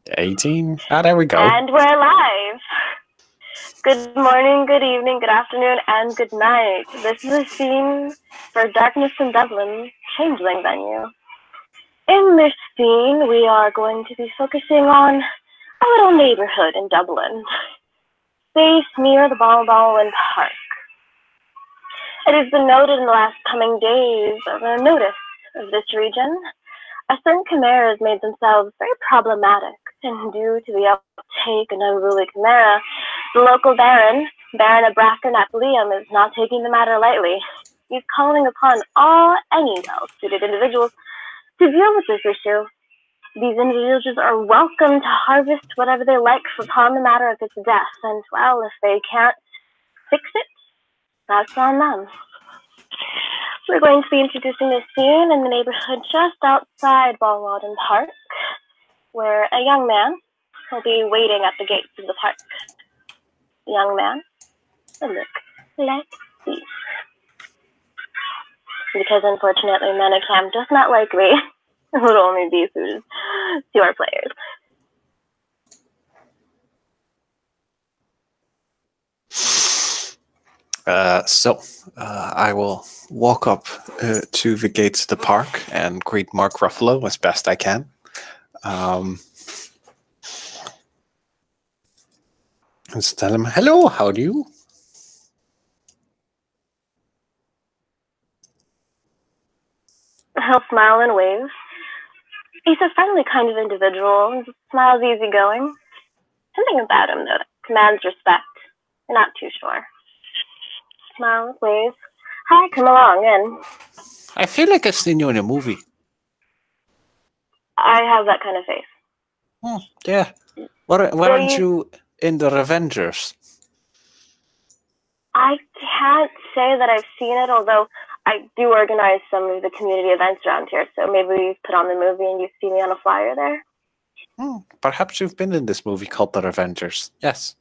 18. Ah, there we go. And we're live. Good morning, good evening, good afternoon, and good night. This is a scene for Darkness in Dublin, Changeling Venue. In this scene, we are going to be focusing on a little neighborhood in Dublin, based near the Balbowen Park. It has been noted in the last coming days of a notice of this region. A certain Chimera has made themselves very problematic, and due to the uptake and unruly Chimera, the local Baron Abrackern at Liam, is not taking the matter lightly. He's calling upon all any well-suited individuals to deal with this issue. These individuals are welcome to harvest whatever they like upon the matter of its death, and well, if they can't fix it, that's on them. We're going to be introducing this scene in the neighborhood just outside Balwalden Park, where a young man will be waiting at the gates of the park. The young man will look like this. Because unfortunately, Manicam does not like me. It would only be suited to our players. I will walk up to the gates of the park and greet Mark Ruffalo as best I can. And tell him, hello, how do you? He'll smile and wave. He's a friendly kind of individual. He smiles easygoing. Something about him, though, that commands respect. You're not too sure. Smile, wave. Hi, come along in. I feel like I've seen you in a movie. I have that kind of face. Oh, yeah. Weren't you in the Revengers? I can't say that I've seen it, although I do organize some of the community events around here, so maybe you've put on the movie and you see me on a flyer there. Perhaps you've been in this movie called The Revengers. Yes.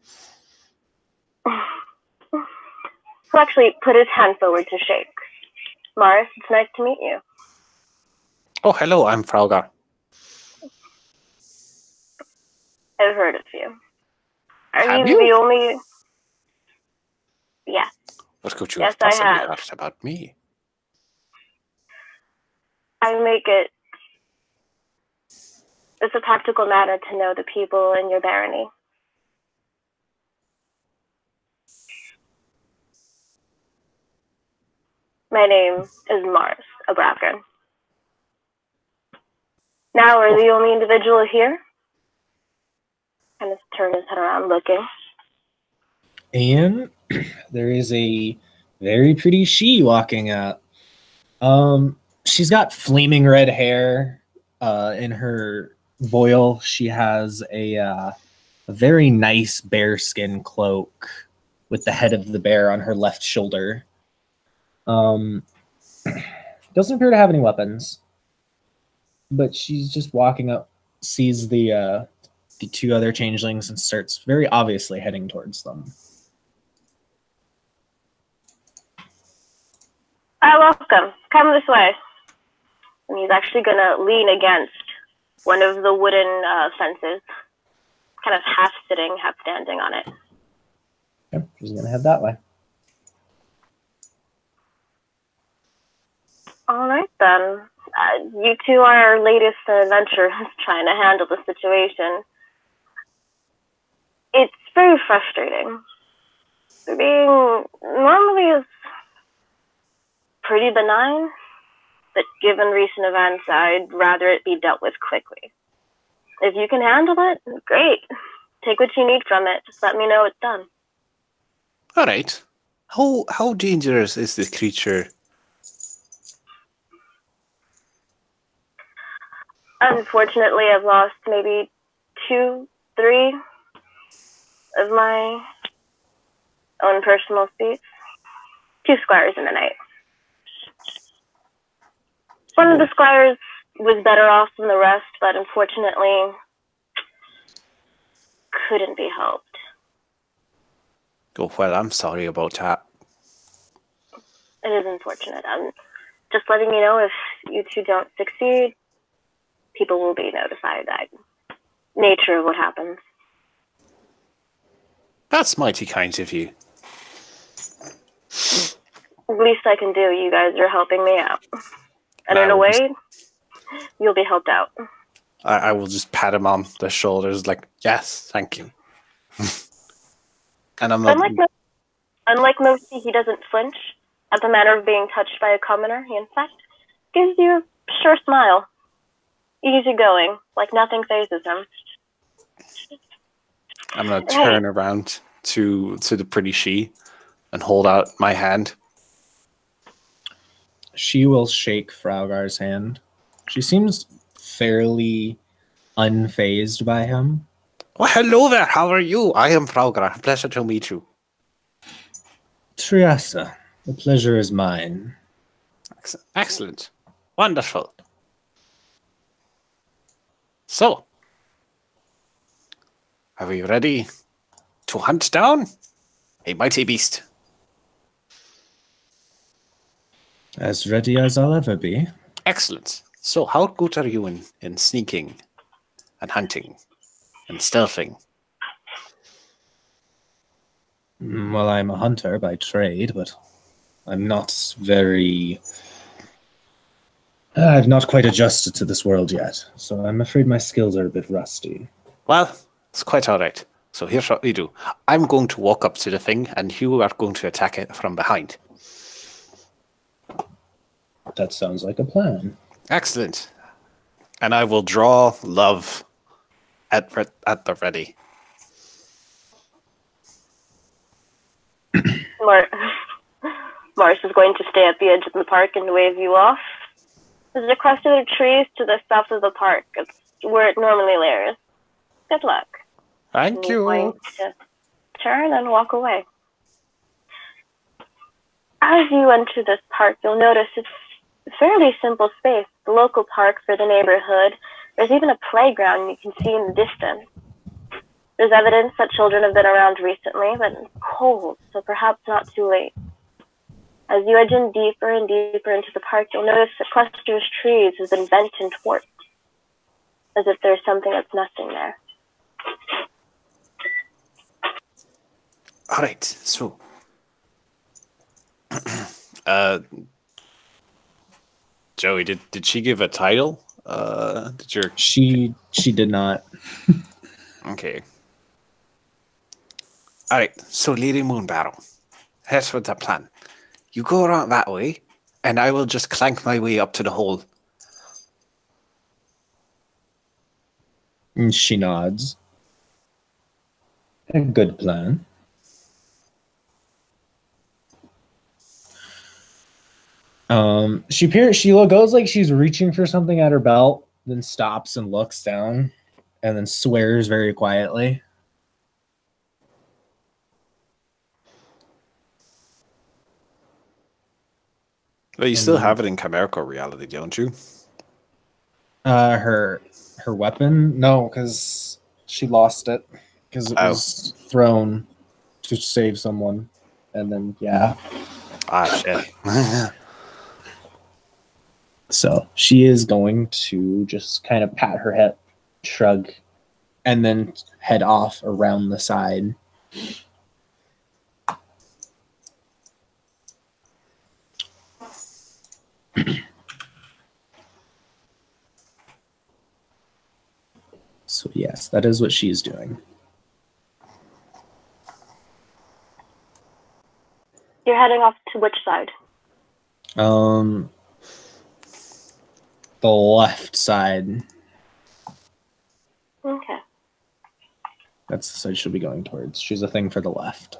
Who actually put his hand forward to shake. Morris, it's nice to meet you. Oh, hello, I'm Fraugar. I've heard of you. Have you you? the only... Yeah. What could you Yes, have possibly I have. heard about me? I make it... It's a practical matter to know the people in your barony. My name is Morris Abrackern. Now, are the only individual here? Kind of turn his head around looking. And there is a very pretty she walking out. She's got flaming red hair. In her voile, she has a very nice bearskin cloak with the head of the bear on her left shoulder. Doesn't appear to have any weapons, but she's just walking up, sees the two other changelings, and starts very obviously heading towards them. Welcome. Come this way. And he's actually going to lean against one of the wooden fences, kind of half sitting, half standing on it. Yep, she's going to head that way. All right, then. You two are our latest adventurers trying to handle the situation. It's very frustrating. Being normally is pretty benign, but given recent events, I'd rather it be dealt with quickly. If you can handle it, great. Take what you need from it. Just let me know it's done. All right. How dangerous is this creature? Unfortunately, I've lost maybe 2, 3 of my own personal speech. 2 squires in the night. One of the squires was better off than the rest, but unfortunately couldn't be helped. Oh, well, I'm sorry about that. It is unfortunate. I'm just letting you know if you two don't succeed, people will be notified. nature of what happens. That's mighty kind of you. The least I can do, you guys are helping me out. And in a way, you'll be helped out. I will just pat him on the shoulders like, yes, thank you. And I'm not... Unlike Mosi, he doesn't flinch at the matter of being touched by a commoner. He, in fact, gives you a sure smile. Easygoing, like nothing phases him. I'm going to turn around to the pretty she and hold out my hand. She will shake Fraugar's hand. She seems fairly unfazed by him. Well, hello there. How are you? I am Fraugar. Pleasure to meet you. Triassa, the pleasure is mine. Excellent. Wonderful. So, are we ready to hunt down a mighty beast? As ready as I'll ever be. Excellent. So, how good are you in sneaking and hunting and stealthing? Well, I'm a hunter by trade, but I'm not very... I've not quite adjusted to this world yet, so I'm afraid my skills are a bit rusty. Well, it's quite all right. So here's what we do. I'm going to walk up to the thing, and you are going to attack it from behind. That sounds like a plan. Excellent. And I will draw love at the ready. Mars is going to stay at the edge of the park and wave you off. There's a cluster of trees to the south of the park. It's where it normally lairs. Good luck. Thank you. Going to turn and walk away. As you enter this park, you'll notice it's a fairly simple space. The local park for the neighborhood. There's even a playground you can see in the distance. There's evidence that children have been around recently, but it's cold, so perhaps not too late. As you edge in deeper and deeper into the park, you'll notice the cluster of trees has been bent and warped, as if there's something that's nesting there. All right, so Joey, did she give a title? She did not. Okay. All right, so Lady Moonbarrow, here's what the plan. You go around that way, and I will just clank my way up to the hole. And she nods. A good plan. She goes like she's reaching for something at her belt, then stops and looks down, and then swears very quietly. Well, you still have it in Chimera reality, don't you? Her weapon? No, because she lost it. Because it was thrown to save someone. And then, yeah. Ah, shit. So she is going to just kind of pat her head, shrug, and then head off around the side. So yes, that is what she's doing. You're heading off to which side? The left side. Okay. That's the side she'll be going towards. She's a thing for the left.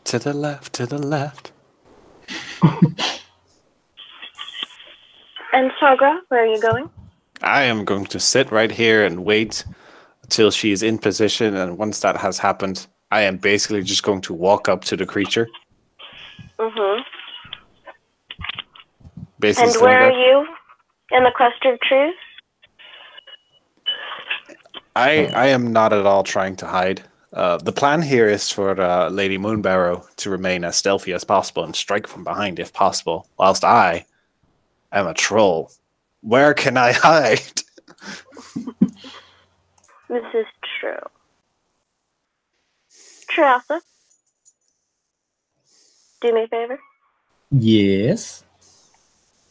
To the left, to the left. And Sagra, where are you going? I am going to sit right here and wait until she is in position, and once that has happened, I am basically just going to walk up to the creature. Mm-hmm. Basically, and where are you? In the cluster of trees? I am not at all trying to hide. The plan here is for Lady Moonbarrow to remain as stealthy as possible and strike from behind if possible, whilst I am a troll. Where can I hide? This is true. Triasa, do me a favor. Yes.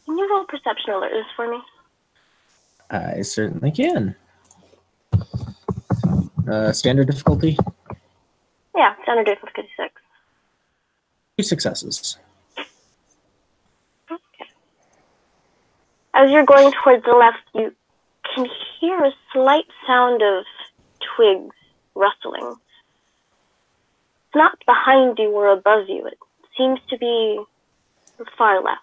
Can you roll perception alertness for me? I certainly can. Standard difficulty? Yeah, standard difficulty 6. 2 successes. Okay. As you're going towards the left, you can hear a slight sound of twigs rustling. It's not behind you or above you. It seems to be far left,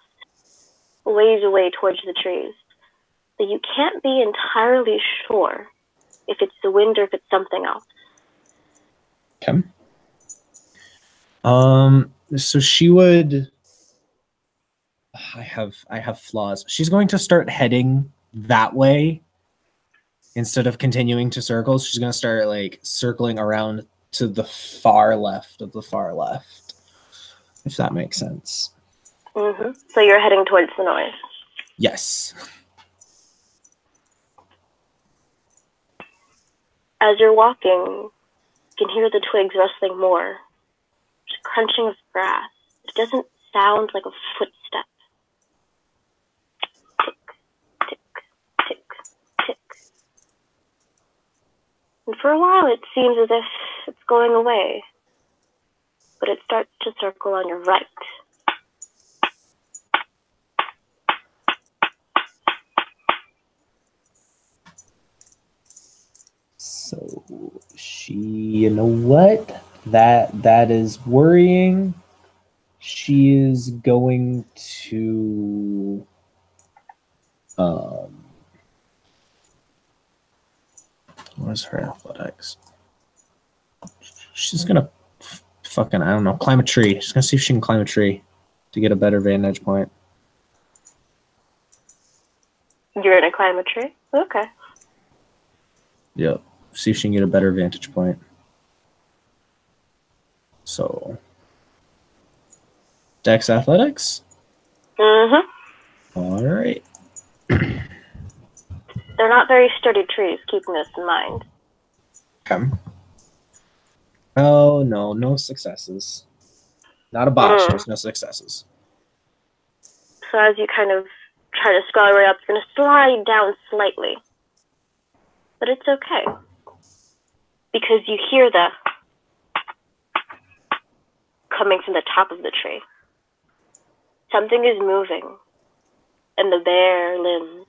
a ways away towards the trees. But you can't be entirely sure if it's the wind or if it's something else. Okay. So she would. I have flaws. She's going to start heading that way instead of continuing to circle. She's going to start like circling around to the far left of the far left, if that makes sense. Mm-hmm. So you're heading towards the noise. Yes. As you're walking, you can hear the twigs rustling more. There's crunching of grass. It doesn't sound like a footstep. Tick, tick, tick, tick. And for a while it seems as if it's going away. But it starts to circle on your right. So you know what? That is worrying. She is going to what is her athletics? She's gonna fucking, I don't know, climb a tree. She's gonna see if she can climb a tree to get a better vantage point. You're gonna climb a tree? Okay. Yep. See if she can get a better vantage point. So Dex athletics? Mm-hmm. All right. They're not very sturdy trees, keeping this in mind. Okay. Oh, no successes. Not a botch, just no successes. So as you kind of try to scroll right up, it's going to slide down slightly. But it's okay. Because you hear the coming from the top of the tree. Something is moving. And the bare limbs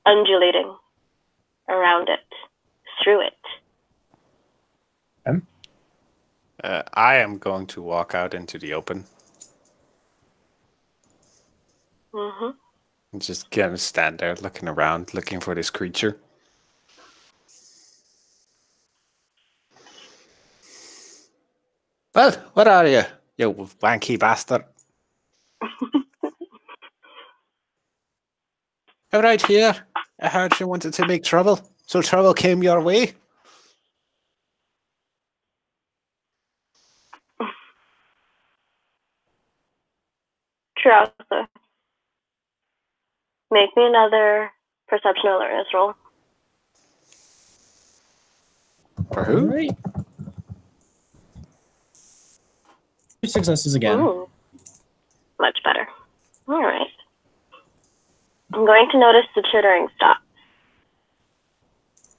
undulating around it, through it. I am going to walk out into the open. Mm-hmm. And just kind of stand there looking around, looking for this creature. Well, what are you, you wanky bastard? Right here. I heard you wanted to make trouble, so trouble came your way. Trausa. Make me another perception alertness roll. For who? All right. 2 successes again. Ooh. Much better. All right. I'm going to notice the chittering stop.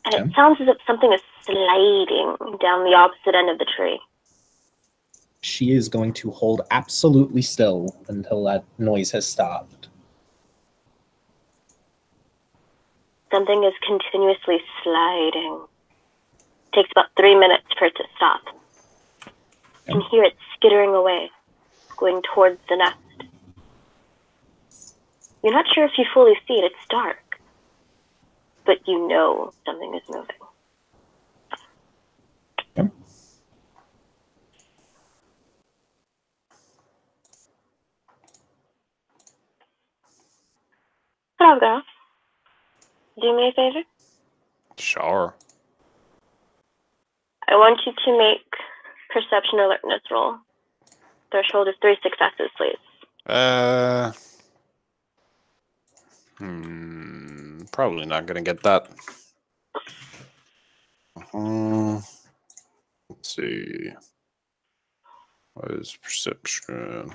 And it sounds as if something is sliding down the opposite end of the tree. She is going to hold absolutely still until that noise has stopped. Something is continuously sliding. It takes about 3 minutes for it to stop. You can hear it skittering away, going towards the nest. You're not sure if you fully see it. It's dark. But you know something is moving. Okay. Hello, girl. Do me a favor? Sure. I want you to make perception alertness roll. Threshold is 3 successes, please. Probably not gonna get that. Let's see. What is perception?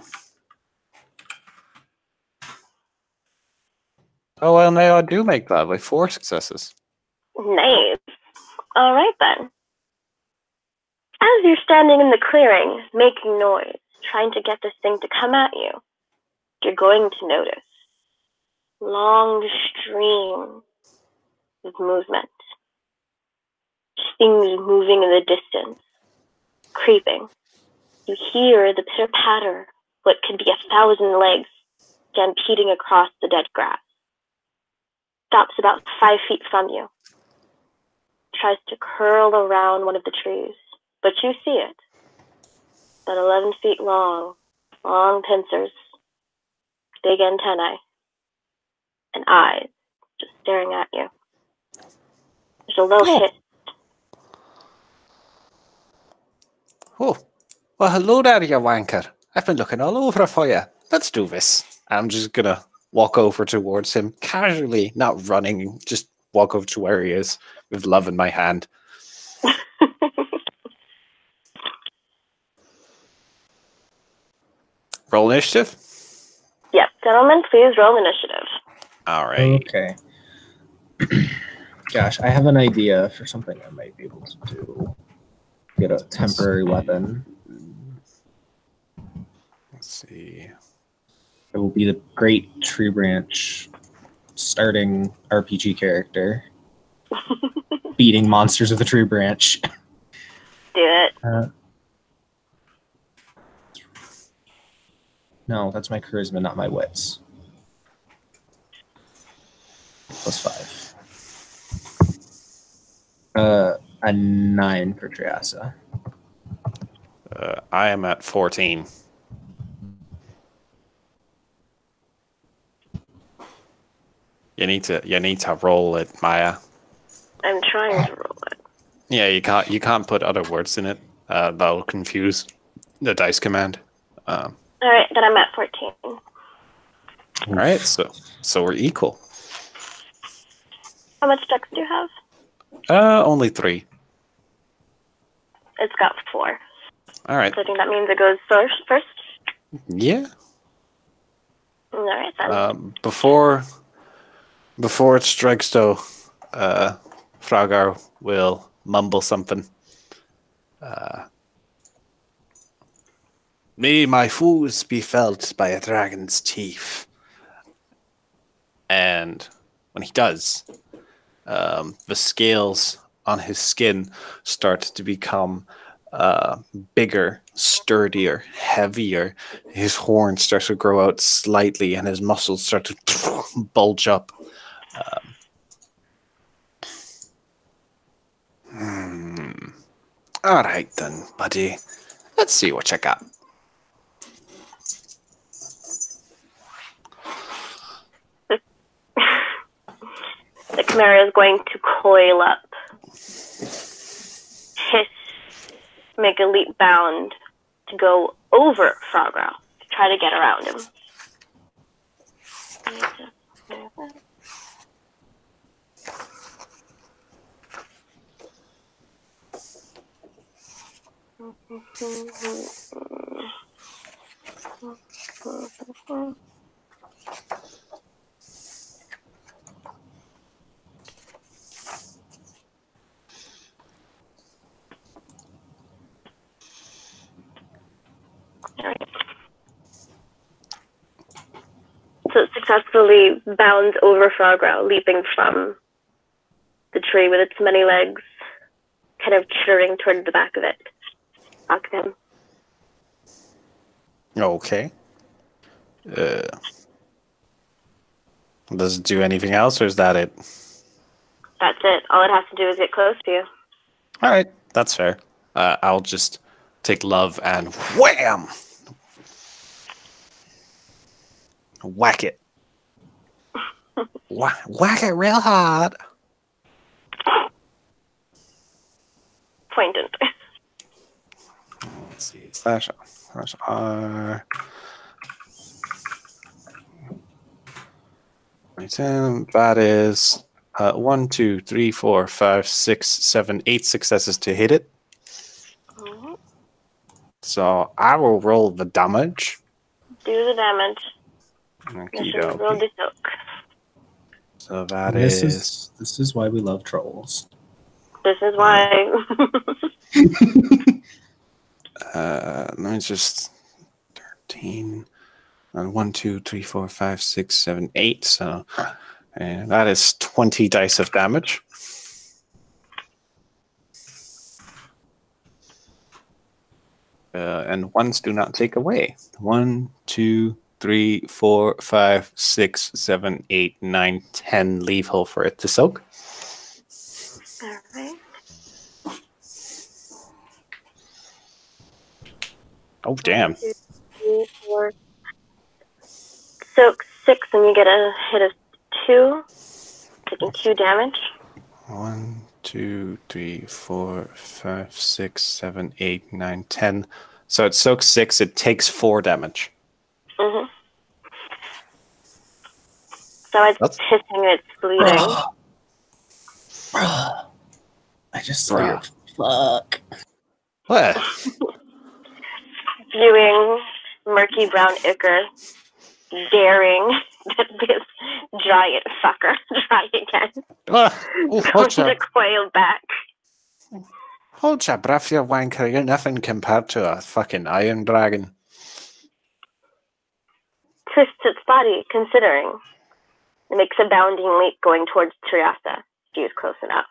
Oh, well, now I do make that with 4 successes. Nice. All right, then. As you're standing in the clearing, making noise, trying to get this thing to come at you, you're going to notice long streams of movement. Things moving in the distance, creeping. You hear the pitter-patter, what could be 1,000 legs stampeding across the dead grass. Stops about 5 feet from you. Tries to curl around one of the trees, but you see it. About 11 feet long, long pincers, big antennae, and eyes just staring at you. There's a low hit. Oh, well, hello there, you wanker. I've been looking all over for you. Let's do this. I'm just gonna walk over towards him casually, not running, just walk over to where he is with love in my hand. Roll initiative? Yep, gentlemen, please roll initiative. All right. Okay. Gosh, I have an idea for something I might be able to do. Get a temporary weapon. Let's see. It will be the Great Tree Branch starting RPG character. Beating monsters of the tree branch. Do it. No, that's my charisma, not my wits. +5. A 9 for Triasa. I am at 14. You need to roll it, Maya. I'm trying to roll it. Yeah, you can't put other words in it. That'll confuse the dice command. All right, then I'm at 14. All right, so we're equal. How much dex do you have? Only 3. It's got 4. All right. So I think that means it goes first. Yeah. All right, then. Before it strikes, though, Fragar will mumble something. May my foes be felt by a dragon's teeth. And when he does, the scales on his skin start to become bigger, sturdier, heavier. His horns start to grow out slightly, and his muscles start to bulge up. All right then, buddy. Let's see what you got. The Chimera is going to coil up, hiss, make a leap bound to go over Frogger to try to get around him. So it successfully bounds over Frogger, leaping from the tree with its many legs, kind of chittering toward the back of it. Back of him. Okay. Does it do anything else, or is that it? That's it. All it has to do is get close to you. All right, that's fair. I'll just take love and wham! Whack it. Whack it real hard. Poignant. Let's see. Slash R. That is 1, 2, 3, 4, 5, 6, 7, 8 successes to hit it. Mhm. So I will roll the damage. Do the damage. Okie Mission roll dokie. the soak. So that This is... is why we love trolls. This is why. let me just... 13... 1, 2, 3, 4, 5, 6, 7, 8. So, and that is 20 dice of damage. And ones do not take away. 1, 2, 3, 4, 5, 6, 7, 8, 9, 10 leave hole for it to soak. All right. Oh, damn. 1, 2, 3, 4. Soak 6, and you get a hit of 2, taking 2 damage. 1, 2, 3, 4, 5, 6, 7, 8, 9, 10. So it soaks 6, it takes 4 damage. Mm-hmm. So it's pissing and it's bleeding. I just saw your fuck. What? Viewing murky brown ichor daring this giant fucker try again. Going to quail back. Hold your breath, you wanker. You're nothing compared to a fucking iron dragon. Twists its body, considering. It makes a bounding leap going towards Triasta. She is close enough.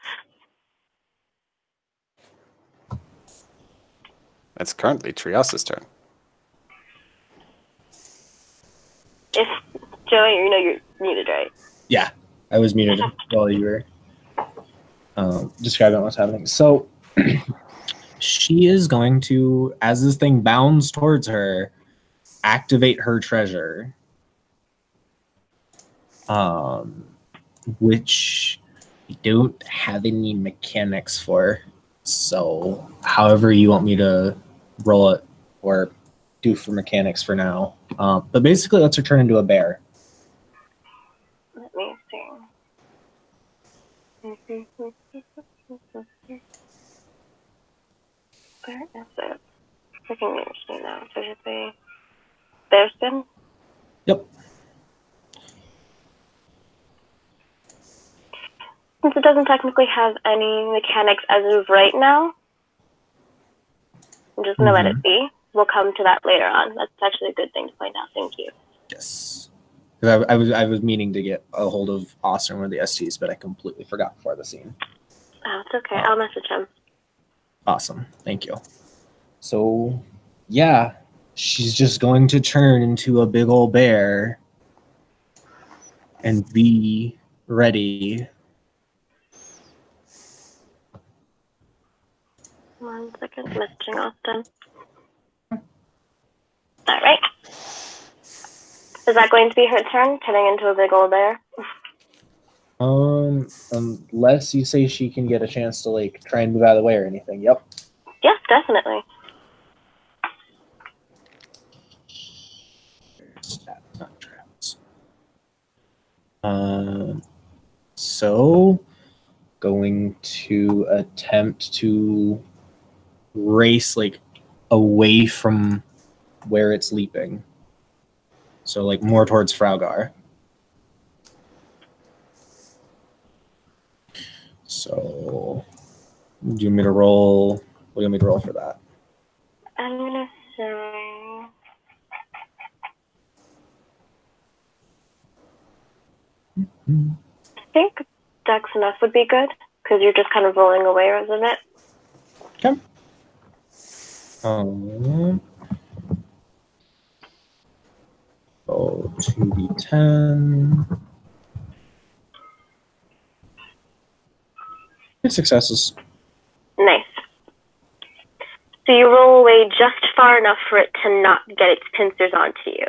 It's currently Triasta's turn. If Joey, you know you're muted, right? Yeah, I was muted while you were describing what's happening. So she is going to, as this thing bounds towards her, activate her treasure. Which I don't have any mechanics for. So however you want me to roll it or do for mechanics for now. But basically lets her turn into a bear. Let me see. Where is it? Freaking interesting now. So should be bearskin? Yep. Since it doesn't technically have any mechanics as of right now, I'm just going to let it be. We'll come to that later on. That's actually a good thing to point out. Thank you. Yes. Because I was meaning to get a hold of Austin with the STs, but I completely forgot before the scene. Oh, it's okay. I'll message him. Awesome. Thank you. So, yeah, she's just going to turn into a big old bear and be ready. 1 second. Messaging Austin. All right. Is that going to be her turn, turning into a big old bear? Unless you say she can get a chance to like try and move out of the way or anything. Yep. Yes, definitely. Not traps. So going to attempt to race like away from where it's leaping. So like more towards Fraugar. So do you want me to roll? What do you want me to roll for that? I'm going to say... I think Dex enough would be good, because you're just kind of rolling away, isn't it? Okay. So 2d10. 2 successes. Nice. So you roll away just far enough for it to not get its pincers onto you.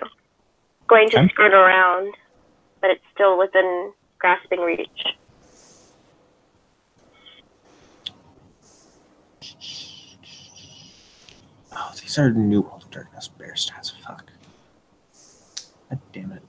Going to skirt around, but it's still within grasping reach. Oh, these are new World of Darkness bear stats. Fuck. God damn it.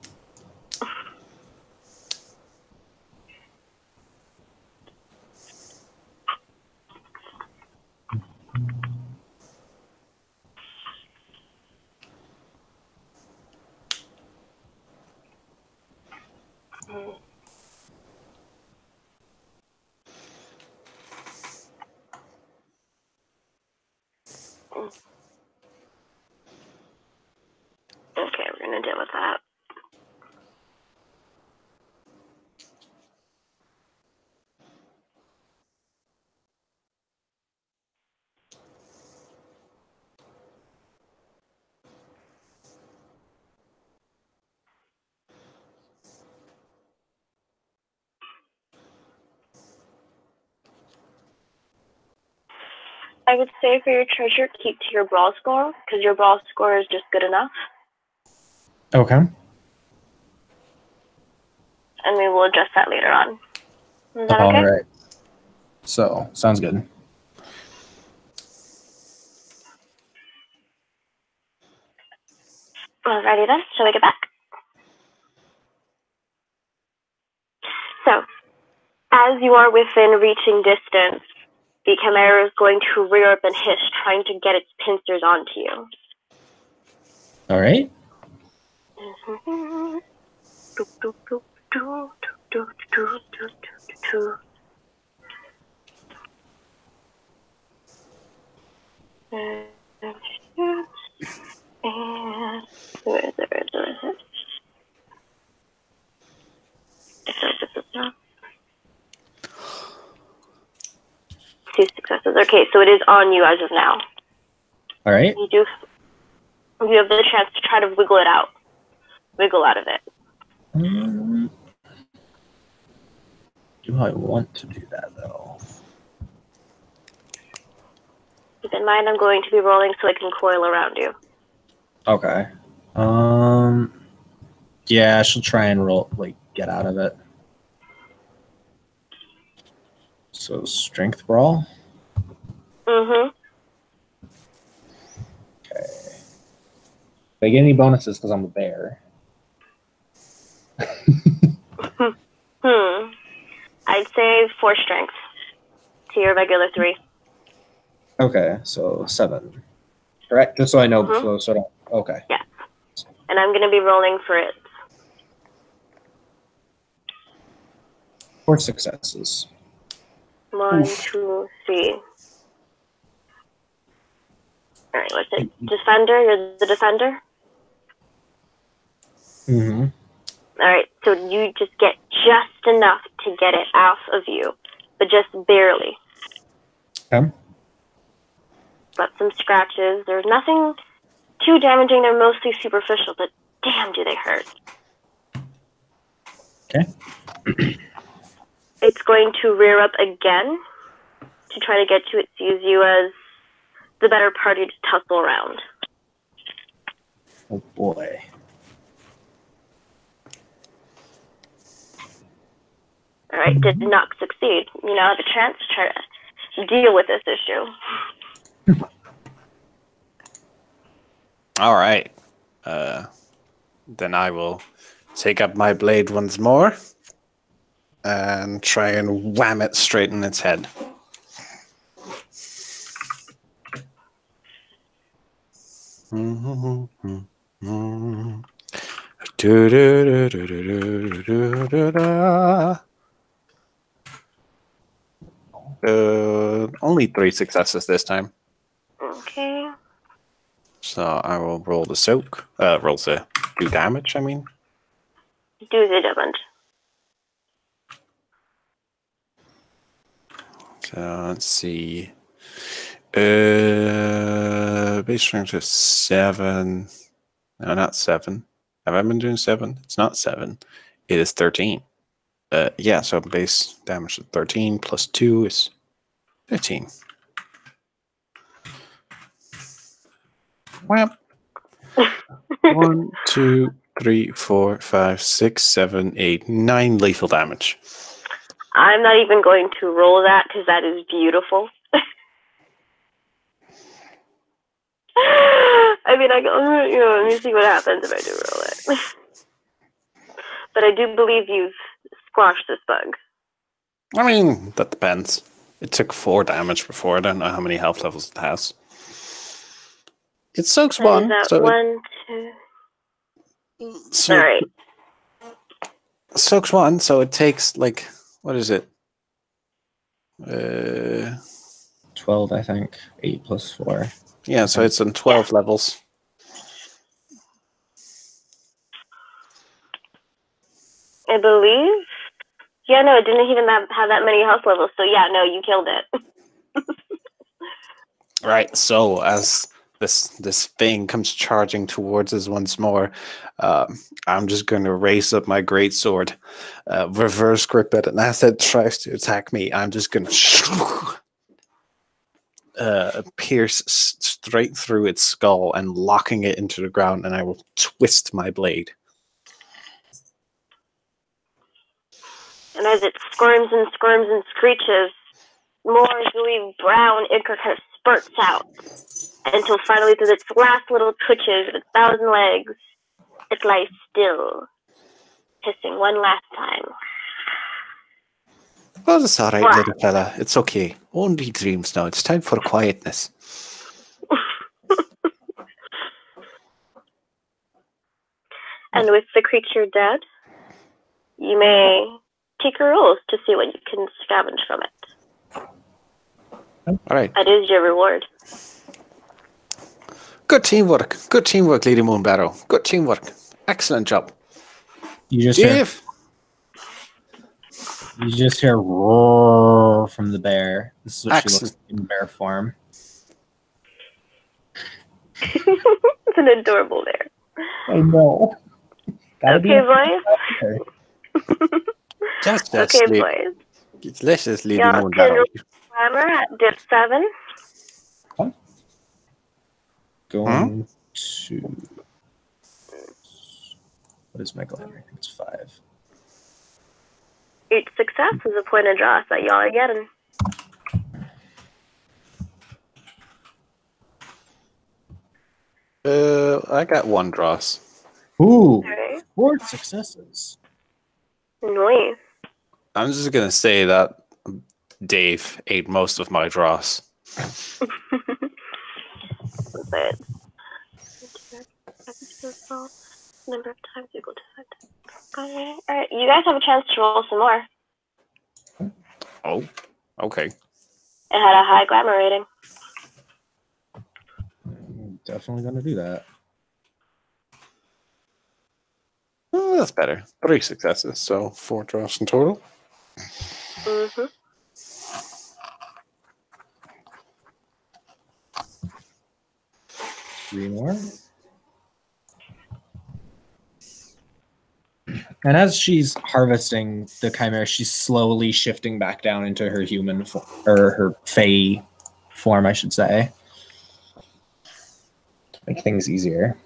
Okay, we're gonna deal with that. I would say for your treasure, keep to your brawl score, because your brawl score is just good enough. Okay. And we will adjust that later on. Is that All okay? right. So, sounds good. Alrighty then, shall we get back? So, as you are within reaching distance, the Chimera is going to rear up and hiss, trying to get its pincers onto you. All right. And where is it? Two successes. Okay, so it is on you as of now. All right. You have the chance to try to wiggle out of it. Do I want to do that though? Keep in mind, I'm going to be rolling so I can coil around you. Okay. Yeah, she'll try and get out of it. So strength brawl. Mm-hmm. Okay. Do I get any bonuses because I'm a bear? I'd say 4 strength to your regular 3. Okay, so 7. Correct. Just so I know before. So I don't. Okay. Yeah. And I'm going to be rolling for it. 4 successes. 1, 2, 3. All right, what's it? Defender? You're the defender? Mm-hmm. All right, so you just get just enough to get it off of you, but just barely. Okay. Got some scratches. There's nothing too damaging. They're mostly superficial, but damn, do they hurt. Okay. It's going to rear up again to try to get you. It sees you as the better party to tussle around. Oh boy. All right, did not succeed. You now have a chance to try to deal with this issue. All right. Then I will take up my blade once more and try and wham it straight in its head. Only 3 successes this time. Okay. So I will roll the soak. Roll the do damage, I mean. Do the damage. So let's see. Base strength is 7. No, not 7. Have I been doing 7? It's not 7. It is 13. Yeah, so base damage is 13 plus 2 is 15. Wham. 1, 2, 3, 4, 5, 6, 7, 8, 9 lethal damage. I'm not even going to roll that because that is beautiful. I mean, let me see what happens if I do roll it. But I do believe you've squashed this bug. I mean, that depends. It took 4 damage before. I don't know how many health levels it has. It soaks What is 1. that? So 1, 2. so All right. Soaks 1, so it takes, like, what is it? 12, I think. 8 plus 4. Yeah, so it's in 12 levels. I believe. Yeah, no, it didn't even have that many health levels. So yeah, no, you killed it. Right, so as this thing comes charging towards us once more, I'm just going to raise up my greatsword, reverse grip it, and as it tries to attack me, I'm just going to pierce straight through its skull and locking it into the ground, and I will twist my blade. And as it squirms and screeches, more gooey brown ichor kind of spurts out until finally, through its last little twitches of its 1,000 legs, it lies still, hissing one last time. Oh, it's all right, Wow. little fella. It's okay. Only dreams now. It's time for quietness. And with the creature dead, you may take your rolls to see what you can scavenge from it. All right. That is your reward. Good teamwork. Good teamwork, Lady Moonbarrow. Good teamwork. Excellent job. You just Dave. hear roar from the bear. This is what Excellent. she looks like in bear form. It's an adorable bear. I know. Okay, boys. Just Okay, Lady, boys. let's just Lady Y'all can Moonbarrow. roll glamour at dip 7. Going to... What is my glamour? I think it's 5. Each success is a point of dross that y'all are getting. I got 1 dross. Ooh, Okay. 4 successes. Nice. I'm just gonna say that Dave ate most of my dross. But number of times equal to 5 times. Alright, you guys have a chance to roll some more. Oh, okay. It had a high glamour rating. I'm definitely going to do that. Oh, that's better. 3 successes, so 4 dross in total. Mm-hmm. Three more. And as she's harvesting the chimera, she's slowly shifting back down into her human or her fae form, I should say, to make things easier.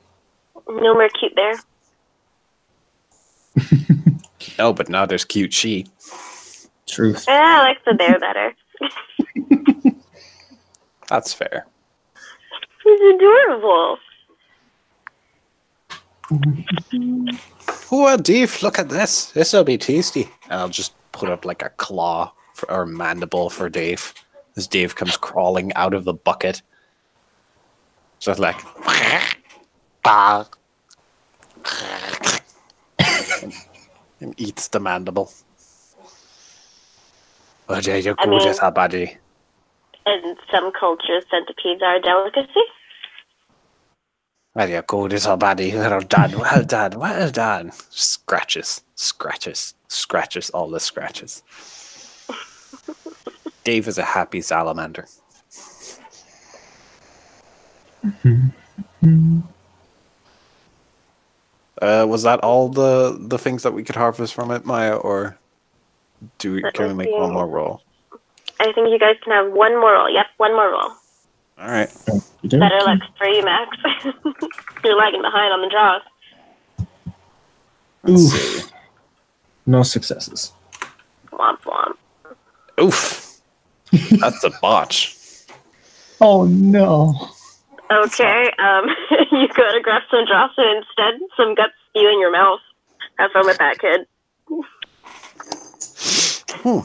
No more cute bear. No, but now there's cute she. Truth. Yeah, I like the bear better. That's fair. He's adorable. Oh, Dave, look at this. This'll be tasty. And I'll just put up like a claw or mandible for Dave as Dave comes crawling out of the bucket. So it's like... and eats the mandible. Oh, yeah, you're gorgeous, buddy. In some cultures, centipedes are a delicacy. Well, you're gorgeous, buddy. Well done, well done, well done. Scratches, scratches, scratches, all the scratches. Dave is a happy salamander. Was that all the things that we could harvest from it, Maya, or can we make one more roll? I think you guys can have one more roll. Yep, one more roll. All right. Better luck for you, Max. You're lagging behind on the draws. Let's see. No successes. Womp womp. Oof. That's a botch. Oh no. Okay, you gotta grab some dross and instead some guts stew in your mouth. Have fun with that, kid. A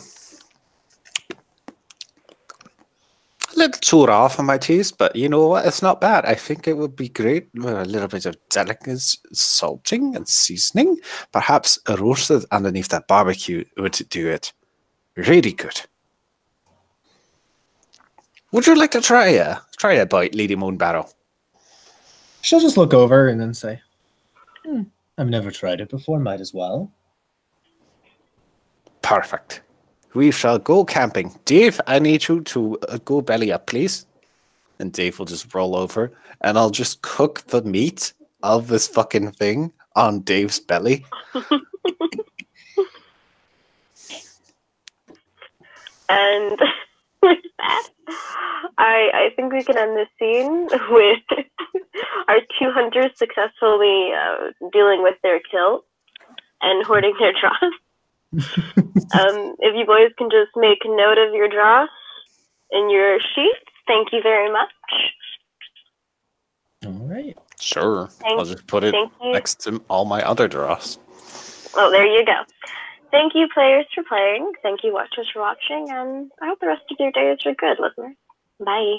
little too raw for my taste, but you know what? It's not bad. I think it would be great with a little bit of delicate salting and seasoning. Perhaps roasted underneath that barbecue would do it really good. Would you like to try a bite, Lady Moonbarrow? She'll just look over and then say, I've never tried it before, might as well. Perfect. We shall go camping. Dave, I need you to go belly up, please. And Dave will just roll over, and I'll just cook the meat of this fucking thing on Dave's belly. And with that, I think we can end this scene with our two hunters successfully dealing with their kill and hoarding their dross. If you boys can just make note of your dross in your sheets, thank you very much. All right. Sure. I'll just put it next to all my other dross. Oh, there you go. Thank you, players, for playing. Thank you, watchers, for watching. And I hope the rest of your days are good, listeners. Bye.